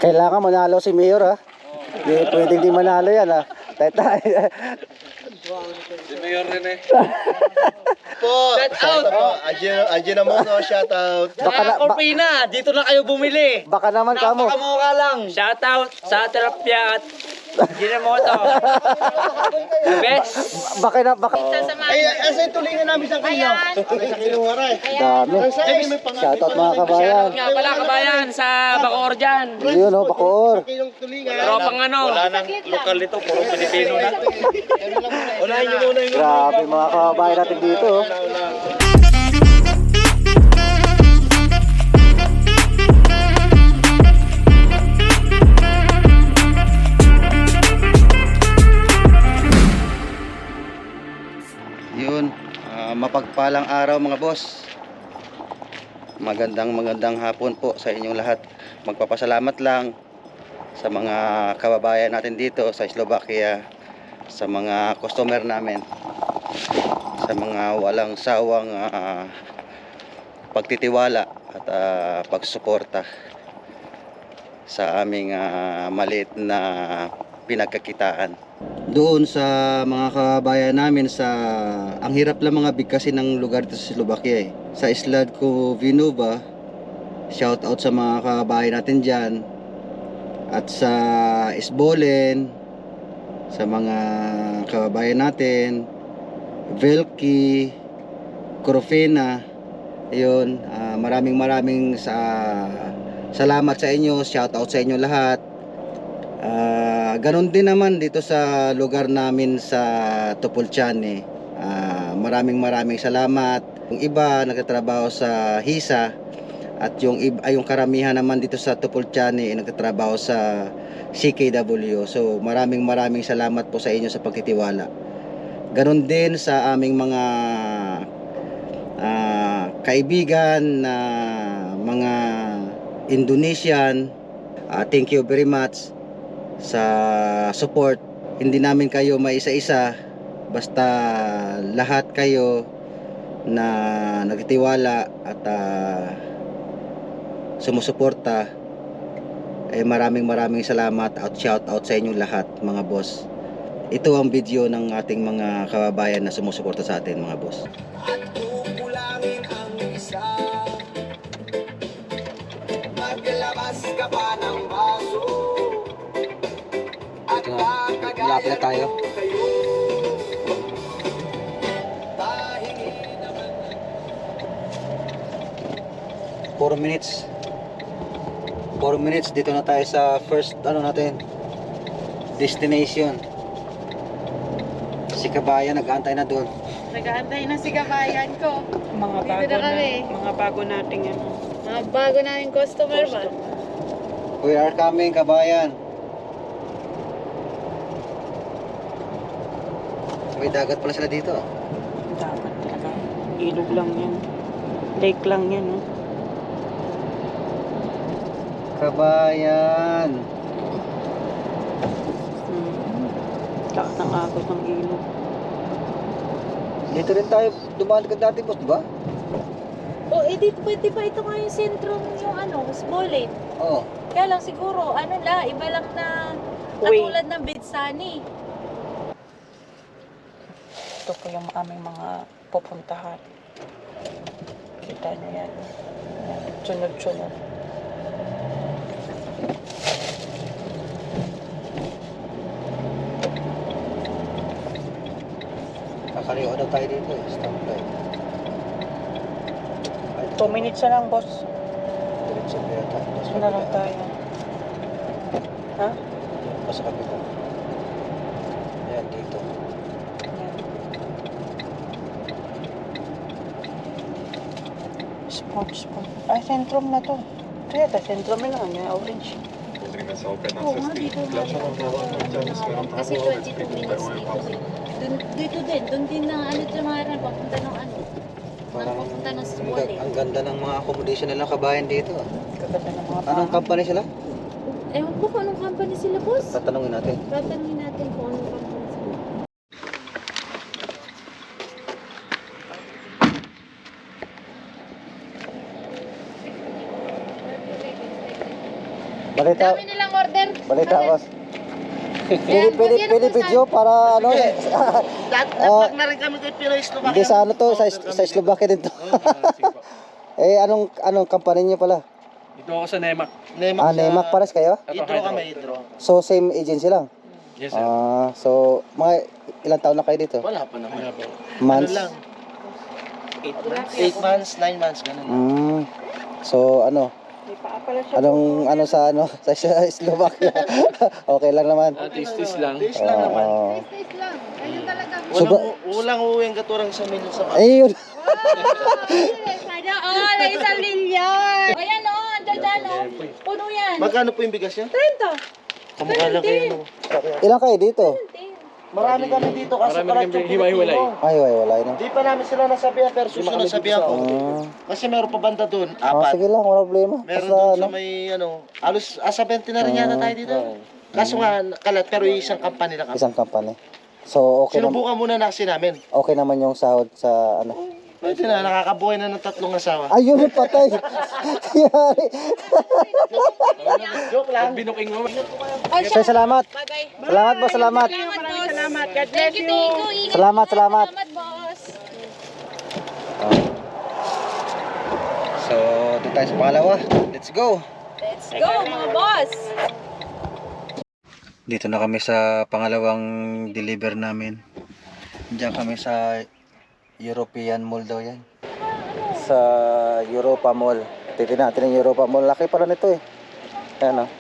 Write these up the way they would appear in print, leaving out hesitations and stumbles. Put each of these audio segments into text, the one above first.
Kailangan manalo si Mayor ha. Hindi pwedeng di manalo yan ha. Tay. Si Mayor rin eh. Po, Shout out. Ajin naman no, shout out. Baka na, Corpina, dito na kayo bumili. baka naman kamo. Napakamukha lang. Shout out sa Terapia at Ginamoto. The best. Baka Ay, asa yung tulingan namin sa kanya? Sa kinuwaray. dami. Shoutout mga kabayan. Nga pala kabayan sa Bacoor dyan. Yun oh, Bacoor. Yung tulingan. Tropang ano. Wala nang lokal nito, puro Pilipino na. Unahin nyo muna yung Grabe mga kabayan natin dito oh. Yun, mapagpalang araw mga boss. Magandang hapon po sa inyong lahat. Magpapasalamat lang sa mga kababayan natin dito sa Slovakia, sa mga customer namin, sa mga walang sawang pagtitiwala at pagsuporta sa aming maliit na pinagkakitaan. Doon sa mga kababayan namin sa ang hirap lang mga bigkasin ng lugar dito sa Slovakia sa Isladko Vinova, shout out sa mga kababayan natin dyan, at sa Isbolen, sa mga kababayan natin Velki, Corofena. Yun, maraming salamat sa inyo, shout out sa inyo lahat. Ganon din naman dito sa lugar namin sa Topolchane. Maraming salamat. Yung iba nagtatrabaho sa HISA at yung karamihan naman dito sa Topolchane ay nagtatrabaho sa CKW. So maraming salamat po sa inyo sa pagtitiwala. Ganon din sa aming mga kaibigan na mga Indonesian. Thank you very much sa support. Hindi namin kayo maisa-isa, basta lahat kayo na nagtitiwala at sumusuporta, maraming salamat at shout out sa inyo lahat mga boss. Ito ang video ng ating mga kababayan na sumusuporta sa atin mga boss. At kupulangin ang isa, maglabas ka pa ng baso, at Malapit na tayo. kayo. Tahingi naman 4 minutes. 4 minutes dito na tayo sa first destination. Si kabayan nag-aantay na doon. Nag-aantay na si kabayan ko. Mga Dito bago na kami. mga bago nating ano. Mga bago namin customer ba? We are coming kabayan. May dagat pala sila dito. Dapat talaga. Ilog lang yan. Lake lang yan, no? Kabayan. Lakas ng agos ng ilog. Dito rin tayo dumaan ka dati boss, di ba? Oh, edit pwede pa ito nga yung sentro yung Smollett. Oo. Kaya lang siguro, iba lang na Uy. katulad ng Bidsani. Ito po yung aming mga pupuntahan. Kita nyo yan. Sunod-sunod. Kakaliwa daw tayo dito eh. Stoplight. 2 minutes na lang, boss. Diretso ba yata? Gusto na lang tayo. Ha? Basta kapito. Ayan, dito. Yan. Sport. Ay, sentrum na to. Ito yata, sentrum na lang. Yung orange. Oo nga, dito nga. Kasi 22 minutes dito. Doon din na tumaran, papunta ng papunta ng Smollett. Ang ganda ng mga accommodation nila kabayan dito. Kaganda ng mga Anong company sila? Ewan ko kung anong company sila, boss. Tatanungin natin. Tatanungin natin kung anong company sila. Balita, Dami nilang order. balita boss. Pwede video para ano Dapat na rin kami kay Pinoy Slovakia. hindi sa ano to, sa Slovakia din to. Eh, anong company niyo pala? Ito ako sa Nemak. Nemak Nemak pares kayo? Hydro kami, hydro. So, same agency lang? Yes, sir. So, mga ilang taon na kayo dito? Wala pa naman. Months? Ano lang? 8 months, 9 months, ganun. So, ano? May paa pala siya. Anong sa Slovakia? Okay lang naman. Tis-tis lang. Days lang naman. Taste lang. Ayun talaga. Walang uuwing katurang sa milyon sa Ayun! Sana all. Isang milyon. Ayan o. Andyan o. Puno yan. Magkano po yung bigas niya? 30. Kamukha lang kayo. Ilang kayo dito? Marami kami dito kasi Marami parang kami hiwa-hiwalay. Ay, wala na. Di pa namin sila nasabihan pero susunod sabihan ko. Kasi meron pa banda doon, 4. Sige lang, wala problema. Meron Basta, doon sa may alos asa 20 na rin yata tayo dito. Kaso nga kalat pero isang company lang kami. isang company. So, okay naman. Sinubukan muna na kasi namin. Okay naman yung sahod sa ano. Pwede na, nakakabuhay na ng 3 asawa. Ayun yung patay. Yari. Joke lang. Binuking mo. Sir, salamat. Bye-bye. Salamat po, salamat. Salamat, Salamat. God bless Thank you, you. thank you. Ingat Salamat, po. salamat. Salamat, boss. So, doon tayo sa pangalawa. Let's go. Let's go, mga boss. Dito na kami sa pangalawang deliver namin. Diyan kami sa European Mall daw yan. Sa Europa Mall. Titignan natin yung Europa Mall. Laki pala nito eh. Ayan o.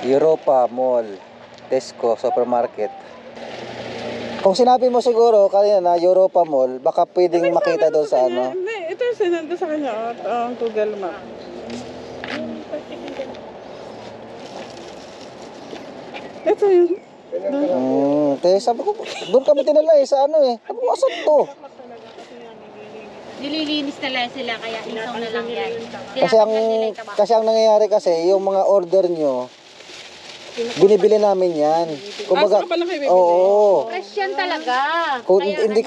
Europa Mall. Tesco Supermarket. Kung sinabi mo siguro kanina na Europa Mall, baka pwedeng makita doon sa ano. Hindi, ito yung sinanda sa kanya. Ang Google Map. Ito yun. Kaya sabi ko, doon kami tinala eh, sa ano eh. Sabi ko, asan to? Nililinis na lang sila, kaya isaw na lang yan. Kasi ang nangyayari kasi, yung mga order nyo, binibili namin yan. Kumbaga, saka pala kayo bibili? oo. Fresh yan talaga. Kung hindi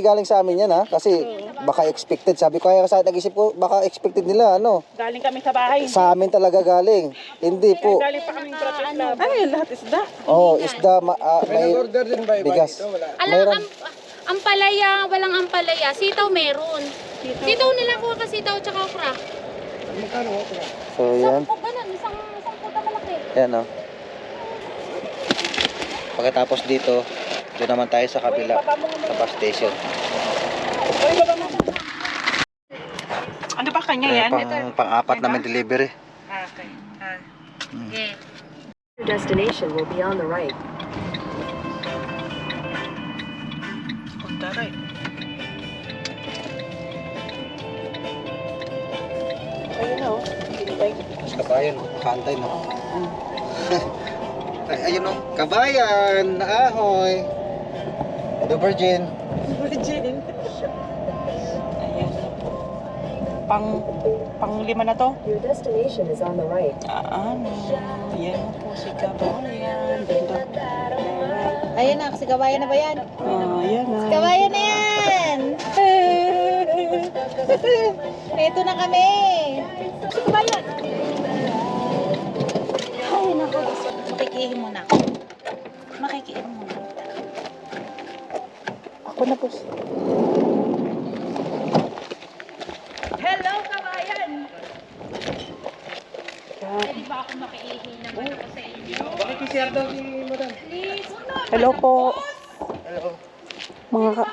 galing sa amin yan ha. Kasi baka expected. Sabi ko kaya sa nag-isip ko, baka expected nila ano. Galing kami sa bahay. Sa amin talaga galing. Hindi po. Galing pa kaming protest lab. Ano yun? Lahat isda? Oo, isda, may bigas. Alam, ampalaya, walang ampalaya. Sitaw meron. Sitaw nila kuha ka sitaw tsaka okra. So yan. Sampo ganun, isang puta malaki. Yan o. Pagkatapos dito, doon naman tayo sa kabila, sa bus station. Ano ba kanya yan? Pang-apat namin delivery. Okay. Okay. Your destination will be on the right. Punta right. Ayun na oh. Mas kabayan, kantay no. Ay, ayun no, kabayan, ahoy. The Virgin. Virgin. Ayan. Pang 5 na to? Your destination is on the right. Ano? Yan po si Kabayan. Ayan na, si kabayan na ba yan? Yan na. Kabayan na yan! Ito na kami! Si kabayan! Ay, naku. Makikihin muna ako. Makikihin muna. Ako na po. Hello, kabayan! Pwede ba ako makiihi naman ako sa inyo? Makikishare daw si Madam. Please, Hello po. Mga ka...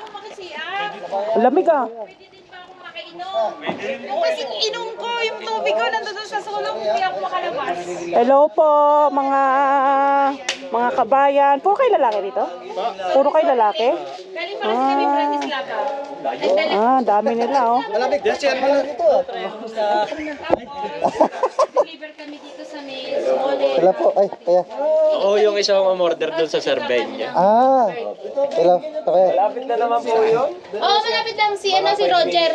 Lamig ah. Pwede din ba ako makainom? Yung kasing inom ko, yung tubig ko nandun sa sulong, hindi ako makalabas. Hello po, mga kabayan. Puro kayo lalaki dito? Puro kayo lalaki? Galing pala sa kami Bratislava. Nagdala Dami nila oh. Malamig, share mo lang ito. deliver kami dito sa may Smollett. Sila po, ay, kaya. Oo, yung isang umorder doon sa Sardinia. Sila, kaya. Lapit na naman po yun. Oo, malapit lang si Roger.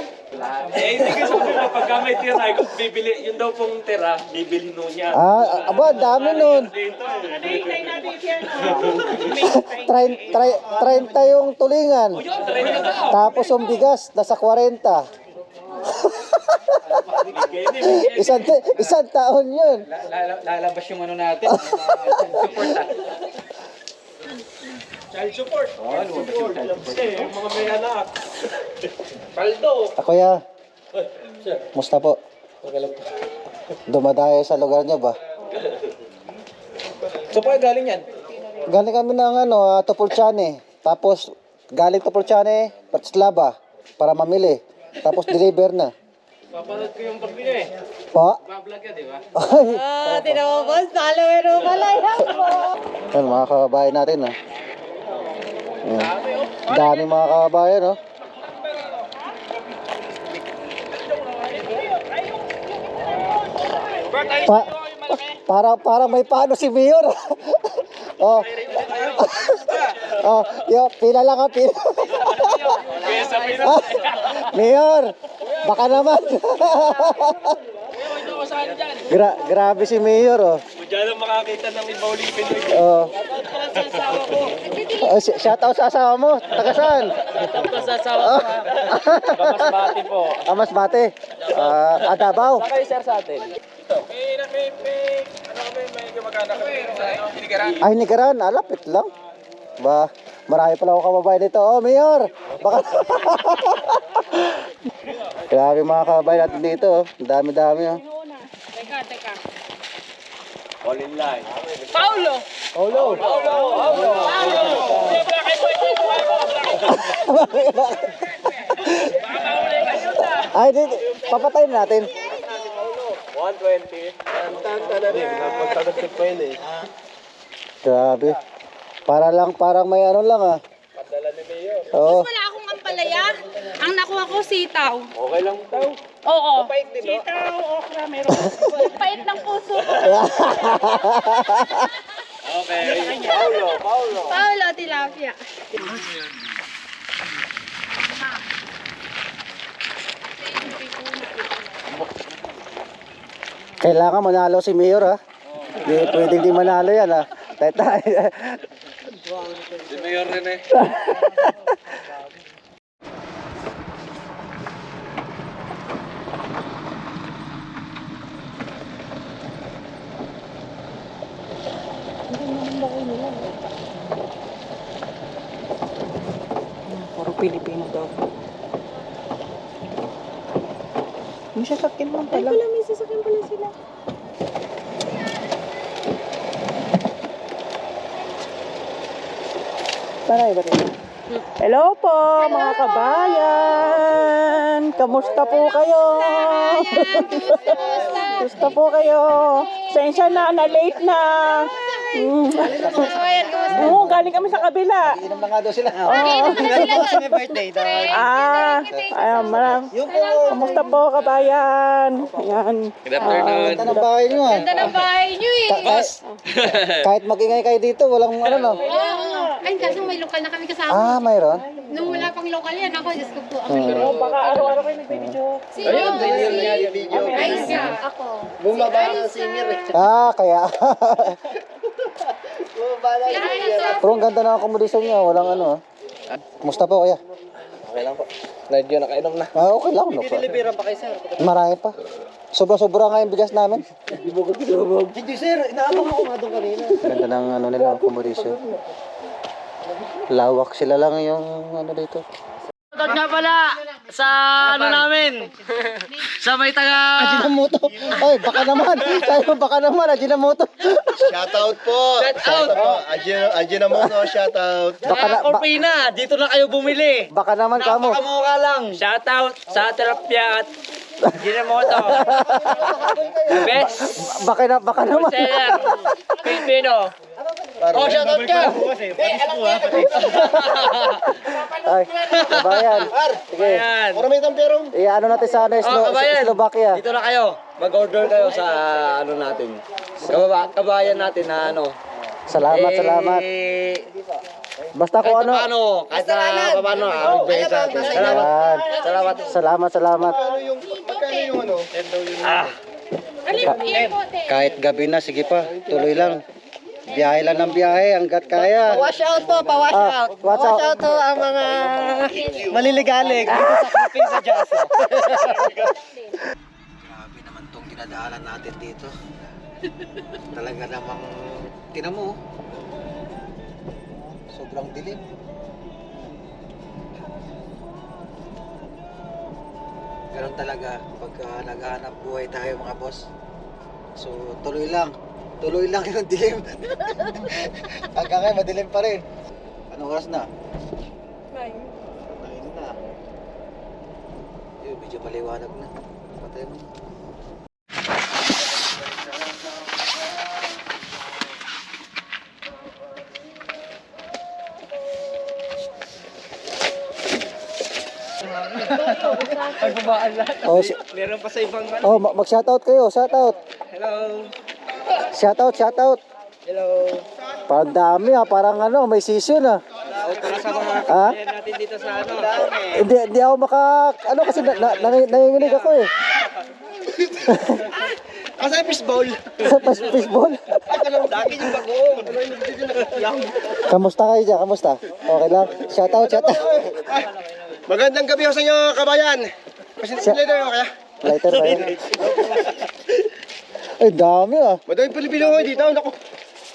Eh, hindi kasi pagka may tira, kung bibili, yun daw pong tira, bibili nun niya. Aba, dami nun. Dito, 30 yung tulingan. Tapos yung bigas, nasa 40. isang taon yun. Lalabas yung ano natin. Support ah. Child support. Yung mga may anak. Paldo. Kuya, musta po? Dumadayo sa lugar niyo ba? So pa galing yan? Galing kami ng Topolchane. Tapos galing Topolchane, Bratislava para mamili. Tapos deliver na. Papanood ko yung pag eh. Pa? Bablog ka, di ba? Tinawabas, follower pala yan po. Yan, mga kababayan natin, ha. Yan. Dami mga kababayan, no. Para may paano si Mayor. Oh. Pila lang ka, pila. Mayor, baka naman. Grabe si Mayor, oh. Diyan lang makakita ng iba uling Pinoy. Oh. Shout out sa asawa mo. Taga saan? Sa asawa ko. Masbate po. Masbate. Davao. Saka kayo sir sa atin. May gumagana kami sa Hinigaran. Ay, Nigaran. Lapit lang. Ba, marami pala ako kababayan dito. Oh, Mayor. Baka... Grabe mga kababayan natin dito. Oh. Dami-dami. Oh. Teka. All in line. Paulo! Ay, dito. Papatayin natin. 120. Magtagagtag pa yun eh. Grabe. Parang may ano lang, ah. Padala ni Mayor. Oo. Wala akong ampalaya. Ang nakuha ko sitaw. Okay lang daw. Oo. Pait din, no? Sitaw, okra, meron. Pait ng puso. Okay. Paulo, tilapia. Kailangan manalo si Mayor, ha. Hindi pwedeng di manalo yan, ha. Tayo. Si Mayor rin eh. Puro Pilipino daw. May sasakyan lang pala. May sasakyan pala sila. Paray ba rin? Hello po mga kabayan! Kamusta po kayo? Kamusta po kayo? Sensya na late na. Oo, galing kami sa kabila. Inom na nga daw sila. Kasi birthday daw. Ayan, kamusta po kabayan? Ayan. Good afternoon. Ganda ng bahay nyo, ah. ganda ng bahay nyo eh. Kahit magingay kayo dito, walang ano, no? Ay, kaso may lokal na kami kasama. Mayroon? Nung wala pang lokal yan, ako, Diyos ko po. Baka araw-araw kayo nag-video. Sino? Ay, ako. Bumaba ang singer eh. Kaya. Kaya Pero ang ganda ng accommodation niya, walang ano. Kumusta po, kuya? Okay lang po. Medyo nakainom na. Okay lang, no? Deliveran pa kayo, sir. Marami pa. Sobra-sobra nga yung bigas namin. Hindi, sir. Inaabang ako nga doon kanina. Ganda ng ano nila, accommodation. Lawak sila lang yung ano dito. Shoutout nga pala sa ano namin. Sa may taga... Ajinomoto. Ay, baka naman. Sayo, baka naman. Ajinomoto. Shoutout po. Shoutout. Ajinomoto, shoutout. Baka na, Corpina, dito na kayo bumili. baka naman kamo. Napakamura lang. Shoutout sa Tilapia at Ginamoto. The best Baka naman. seller Pilipino. Oh, shoutout ka. Ay, kabayan. Sige. Ayan. Para may tamperong. Ano natin sa ano, Kabayan. Slovakia. Dito na kayo. Mag-order kayo sa ano natin. Kabayan natin na ano. Salamat. Basta Kahit kung ano. paano, kahit na paano, magbigay sa atin. Salamat. Salamat. Magkano yung ano? Alin, bote. Kahit gabi na, sige pa. Tuloy lang. Biyahe lang ng biyahe hanggat kaya. Wash out po, pa-wash Ah, out. wash Wash out. out po ang mga maliligalig dito sa Philippines sa Jazz. Grabe naman tong dinadaanan natin dito. Talaga namang tinan mo. Sobrang dilim. Ganun talaga pagka naghahanap buhay tayo mga boss. So tuloy lang yung dilim. Hanggang ngayon madilim pa rin. Anong oras na? 9 na. Yun, medyo maliwanag na. Patay mo. Oh, Meron pa sa ibang oh, mag-shoutout kayo, shoutout. Hello. Shoutout. Hello. Parang dami parang ano, may season Para sa mga Ha? kabayan natin dito sa ano. Hindi ako kasi nanginginig ako eh. Kasi fishball. Fishball. Dati yung bagoong. Kamusta kayo dyan? Kamusta? Okay lang? Shoutout. Magandang gabi sa inyo, kabayan. Kasi leader mo kaya? Lighter ba yun? Ay, dami Madaming Pilipino ko dito. Naku.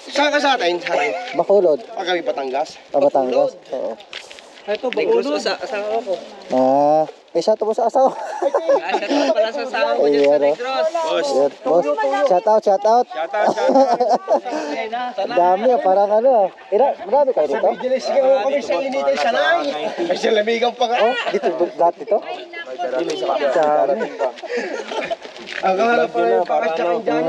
Saan ka sa atin? Bakulod. Kami Batangas. Batangas. Oo. Ito, bagoong. Asawa ko. Shoutout mo sa asawa. Shoutout pala sa asawa ko dyan sa Ayan, Negros. Ayan, boss. Shoutout. Dami parang ano. Marami kayo dito? Sige mo kami sa initin sa nang. Ay, sa lamigang pa ka. Oh, lahat dito? Dami. Ang kaharap pa rin yung pakas tsaka yung dyan.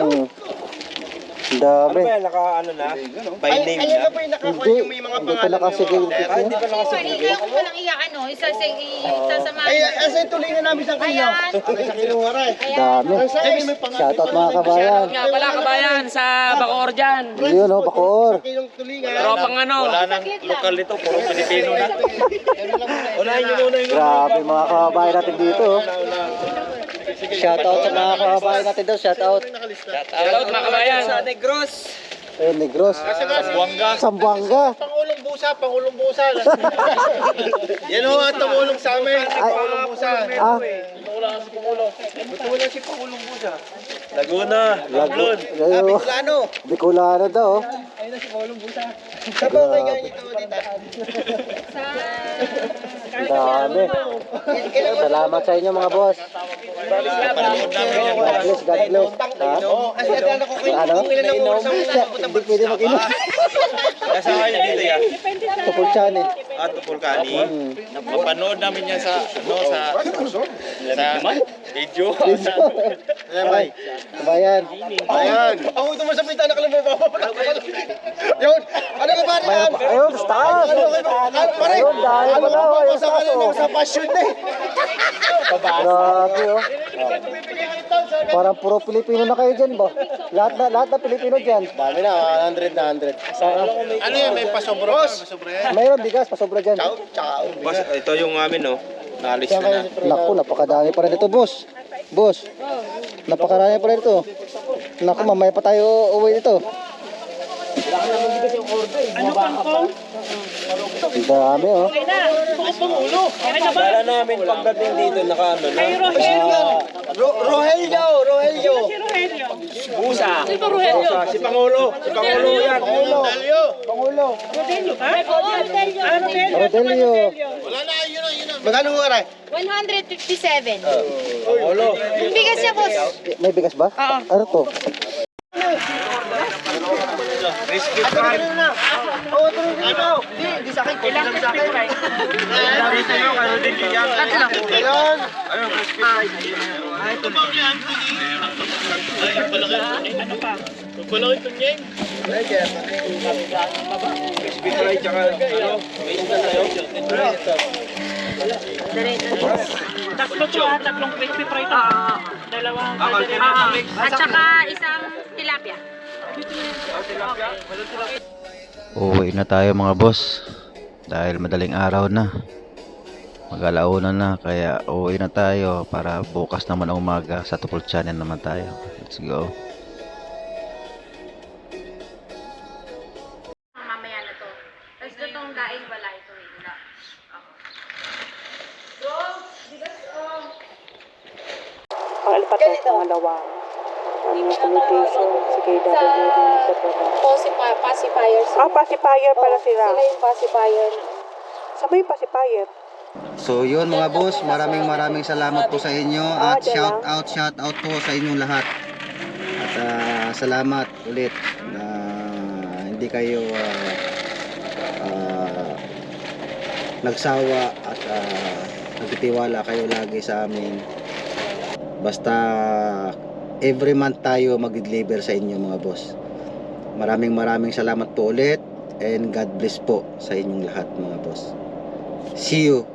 Dami. Naka ano na? By name Ayun na. ka pa yung nakakuha Hindi, yung may mga hindi pa pangalan. nakasigil. Hindi pa Kaya ko palang iyak ano, isasamahan. Ay, asa yung tulingan namin sa kanya? Ayan. Ay, sa kinuwara eh. Dami. Ay, may pangalan. Shoutout mga kabayan. Nga pala kabayan sa Bacoor dyan. Yun Bacoor. Sa kilong tulingan. Tropang ano. Wala nang lokal nito, puro Pilipino na. Unahin nyo muna yung Grabe mga kabayan natin dito. Shoutout sa mga kabayan natin daw. Shoutout. Shoutout mga kabayan. Sa Negros. Ayun, Negros. Sambuanga. Pangulong busa. Yan ho ang tumulong sa amin. Pangulong busa. Tumulong si Pangulong busa. Laguna. Laglon. Bicolano. Bicolano daw. Sabang kayo ganyan ito dito. Ang dami. Salamat sa inyo mga boss. God bless. Ha? Kasi adala ko kayo Ano? kung ilan ang oras ang Hindi pwede mag-inom. Nasa kayo dito yan? Tupulchan eh. Tupulkani. Mapanood namin yan sa video. Kabayan. Ayan. Ako ito masapita na kalamay papapalak. Yun. Ano ka ba yan? Ayun, taas. Pare. Ayun, dahil Ano pala. ka Ayun, sa taas kalamay sa passion na eh. Grabe Parang puro Pilipino na kayo dyan ba? Lahat na Pilipino dyan. Dami na, 100 na 100. Ano yan, may pasobro? Mayroon bigas, pasobra dyan. Ciao. Boss, ito yung amin no. Naalis na. Naku, napakadami pa rin ito, boss. Boss, napakarami pa rin ito. Naku, mamaya pa tayo uwi dito. Ang dami, oh. Para namin pagdating dito naka ano na. Rogelio. Busa. Si Pangulo yan. Pangulo. Rodelio. Magkano mo aray? 157. Pangulo. Yung bigas niya, boss. May bigas ba? Ano to? Crispy fried. Hindi sa akin, kulang sa akin. Dito yung ano din yan. Ayun. Ayun, crispy fried. Crispy fried tsaka ano, may isda sa'yo. Tatlong crispy fry ito. Dalawang At saka isang tilapia. Uwi na tayo mga boss. Dahil madaling araw na. Mag-alauna na. Kaya uwi na tayo para bukas naman ang umaga. Sa Tupulchanan naman tayo. Let's go. dalawang communication, si KWD sa trabaho. Pacifier. Pacifier pala sila. Sila yung pacifier. Sabay yung pacifier. So yun mga boss, maraming salamat po sa inyo at dyan shout out po sa inyong lahat. At salamat ulit na hindi kayo nagsawa at nagtitiwala kayo lagi sa amin. Basta every month tayo mag-deliver sa inyo mga boss. Maraming salamat po ulit and God bless po sa inyong lahat mga boss. See you